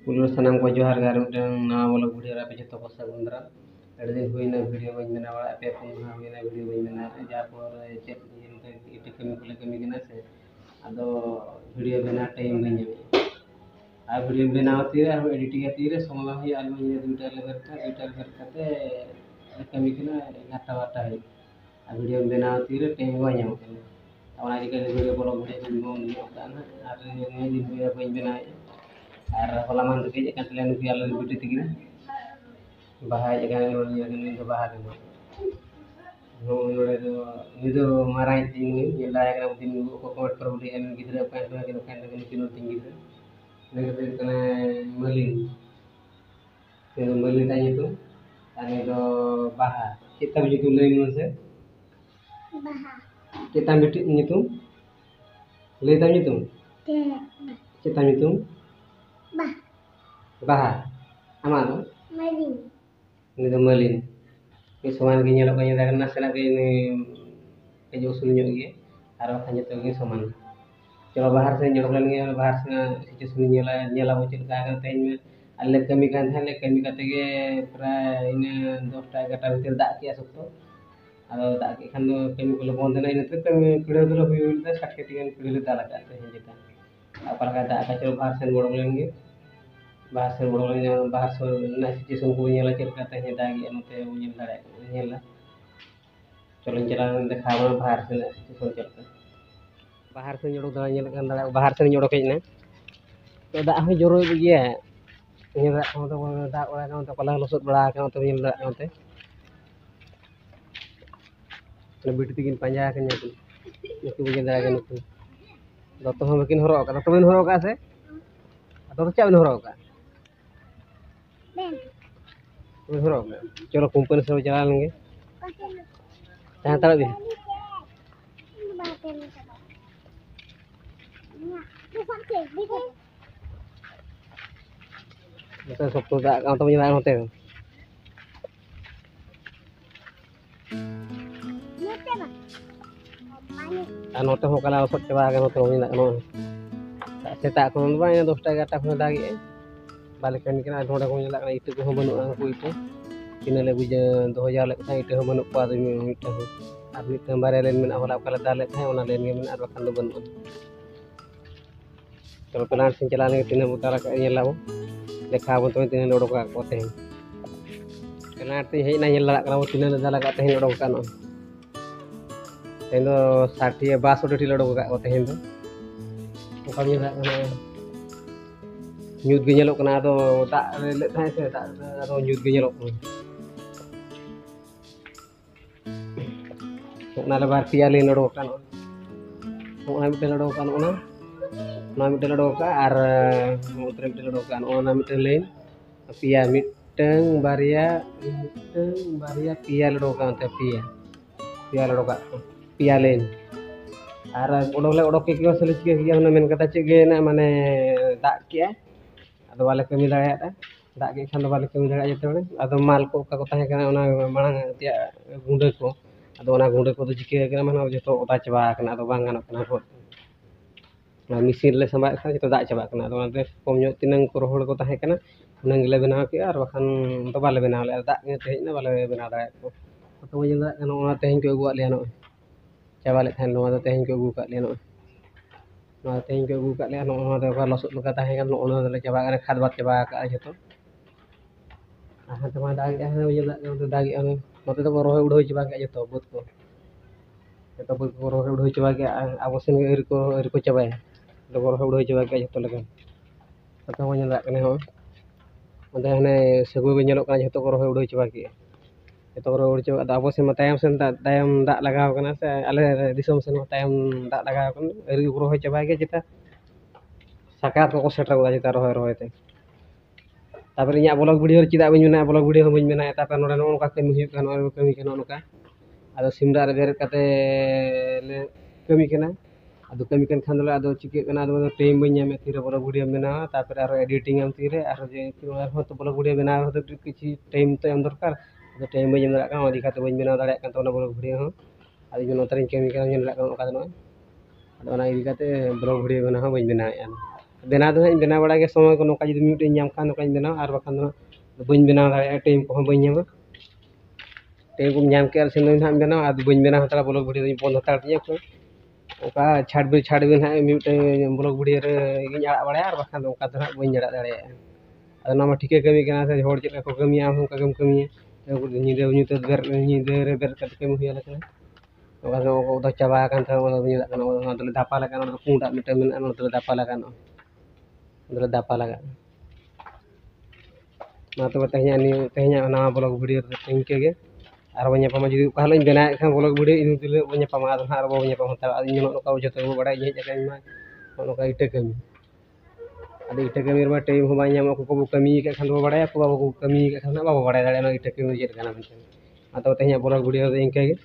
Police सनाम को जोहार गार नवा ब्लॉग वीडियो रे जो को सगुन दाराम अड़ी दिन हुईना वीडियो बन बना बड़ा पे पुन हुईना वीडियो बन बना जा पर चेक इटी कमी को कमी कना से अदो वीडियो बना टाइम बन आ वीडियो बनाव तीरे हम एडिटिंग तीरे समय हुई आलू दुटा करते कमी कना घाटा वाटा है आ वीडियो बनाव तीरे टाइम बन वीडियो ब्लॉग वीडियो बन बना और होला मान के जे kan len piala bitu tigina bahaya kan ni do bahaya no nore do ni do marai tingi yela ya din ko ko probably en gidra pa do kan kino tinggi ne ke kana malin tanya itu ane do baha kita begitu lain se baha kita bitu nyitung le tam nyitung kita nyitung baha ama do malin ini do malin ini saman ge nyelok nya dagan nasela ge ini ke jo sul nyok ge aro khanya to ge saman चलो बाहर से nyelok lan ge बाहर से जो sul nyela nyela mo chil ka kan tein में alle kami kan thale kami kate ge प्राय इन 10 टा 11 टा भीतर दा के सकतो ado दा के खान दो kami को बंद नहीं नते kami कीड़े दो हुई 60 के टिकन कीड़े दा लगा ते हैं जेता apal ka दा का चलो बाहर से बोड़ lan ge बाहर से बोड़ lan बाहर से ना सिचुएशन को nyela chil ka te हैं दा ge नते nyel दाड़े nyela चलो चला देखा बाहर से सिचुएशन चलता बाहर से जोड़ो दाड़ा nyel kan दाड़ा बाहर से जोड़ो के ना तो दा हो जोरो गया ini rak kamu tuh dak orang kamu tuh kalau lusut belah kamu tuh ini rak kamu tuh lebih ditingin panjang kan itu itu begini kan itu dokter mau bikin horok kan dokter bikin horok kan sih atau cak bikin horok kan bikin horok kan coba kumpul semua jalan lagi jangan taruh deh Kita sok tuh tak kamu punya hotel. Anu hotel mau kalau sok coba kan hotel punya anu. Tak cetak kon ba ina 10 टा 11 टा kon dagi. Balik kan kena ada orang punya lak itu ko banu aku itu. Kina le buja 2000 lek sai itu banu pa tu itu. Abi tambare len men awal kala dalet hai ona len men ar bakan do banu. Kalau pelan sin jalan ke tina utara ka nyela देखा बन तो तीन लोड़ो का कोते हैं कनाते हे ना लड़ा का तीन लड़ा का तेन लोड़ो का नो तेन 60 62 लोड़ो का कोते हैं तो कमी ना ᱧᱩᱛ ᱜᱮ ᱧᱮᱞᱚᱜ ᱠᱟᱱᱟ ᱟᱫᱚ ᱫᱟᱜ ᱨᱮ ᱞᱮᱫ ᱛᱟᱦᱮᱸ ᱥᱮ ᱫᱟᱜ ᱟᱫᱚ ᱧᱩᱛ ᱜᱮ ᱧᱮᱞᱚᱜ ᱠᱟᱱᱟ ᱚᱱᱟ ᱞᱮ ᱵᱟᱨ ᱯᱮᱭᱟ ᱞᱤᱧ ᱞᱚᱲᱚ ᱠᱟᱱᱟ ᱚᱱᱟ ᱢᱤᱫᱴᱮᱱ ᱞᱚᱲᱚ ᱠᱟᱱᱟ ᱚᱱᱟ ᱢᱤᱫᱴᱮᱱ ᱞᱚᱲᱚ ᱠᱟ ᱟᱨ ᱩᱛᱨᱮ ᱢᱤᱫᱴᱮᱱ ᱞᱚᱲᱚ ᱠᱟᱱᱟ ᱚᱱᱟ ᱢᱤᱫᱴᱮᱱ ᱞᱟᱹᱭᱤᱱ पिया मिटeng baria पिया लड़ो का ते पिया लड़ो का पिया लेन आर ओडोले ओडो के कियो सले के किया ना मेन कथा चे गे ना माने दाग के अदो वाले कमी दाया दाग के खान वाले कमी दाया जते बड़े अदो माल को का ताहे kana ona मांग तिया गुंडे को अदो ona गुंडे को तो चिके kana माने जतो ओदा चबा kana अदो बांग गानो kana हो मिसिन ले संबा खान जतो दाग चबा kana अदो ओना कम ᱧᱚᱜ तिनंग को रोहड़ को ताहे kana उन्हें गिले बनाव के और बखान तो बाले बनाव ले दाग ने तेज ना बाले बनाव दाय को तो मुझे दाग ना ओना तेज को अगुआ ले नो चाबा ले थान नो तेज को अगु का ले नो तेज को अगु का ले नो तो का लसुत लगा ताहे kan ओना ले चाबा करे खाद बात चाबा का जतो तो दाग है मुझे दाग मते तो रोहे उड़ो चाबा के जतो बुत को जतो बुत को रोहे उड़ो चाबा के अब सेन एर को चाबा तो रोहे उड़ो चाबा के जतो लगा तो मुझे दाग ने हो अंदर हने सगु गे ñelok kana जतो को रोहे उड़ो चाबा के जतो को रोहे चाबा अब से तायम से तायम दाग लगाव kana से आले दिसम से तायम दाग लगाव kana एर को रोहे चाबा के जेता साकात को सेटर को जेता रोहे रोहे ते तापर इया ब्लॉग वीडियो चिदा बइन मेना ब्लॉग वीडियो हम मेना तापर नोडे नोका कमी हुई kana कमी kana नोका आदो सिमरा रे बेर कते ले कमी kana आदो कमी कन खान दले आदो चिके kana आदो टाइम बइन नामे तीरे ब्लॉग वीडियो मेना तापर आरो एडिटिंग हम तीरे आरो जे हो तो ब्लॉग वीडियो बना हो तो किछि टाइम तो एम दरकार आदो टाइम बइन दरा का ओदी खाते बइन बना दरा kan तो ब्लॉग वीडियो हो आदो जो नोतरिन कमी kana ñel का ओका दनो आदो ना इदी खाते ब्लॉग वीडियो बना हो बइन बना बेना दो हाँ बेना बड़ा के समय को नौका जुदी मिटे नाम खान नौका बेना और बाखान दो बइन बेना दाड़े टाइम को बइन नामा टाइम को नाम के से हाँ बेना आद बइन बेना हतरा ब्लॉग वीडियो बंद हतार दिया को ओका छाड़ बिन हाँ मिटे ब्लॉग वीडियो रे गिन आड़ा बड़ा और बाखान दो ओका हाँ बइन जड़ा दाड़े अदना मा ठीके कमी कना से होड़ चेक को कमी आम का कम कमी नीदे नीदे बेर नीदे रे बेर कत कमी हुया लकना ओका दो चाबा कान था ओदा नीदा कना ओदा दले दापा लगा ओदा पुंडा मिटे मेन ओदा दले दापा लगा ओदा दापा लगा मा तो तेहना नवा ब्लॉग वीडियो इनके गे और बन्या पामा जुदी ओका हलैं बेना खान ब्लॉग वीडियो इन दिले बन्या पामा आद हां बन्या पामा ता इन नोका जतो बड़ा हेज का मा नोका इटे कमी ada ite kami rumah time humanya mau ko kami ka khan bada ko kami ka khan ba bada dale no ite kami jer kana atau tehnya bola video ingke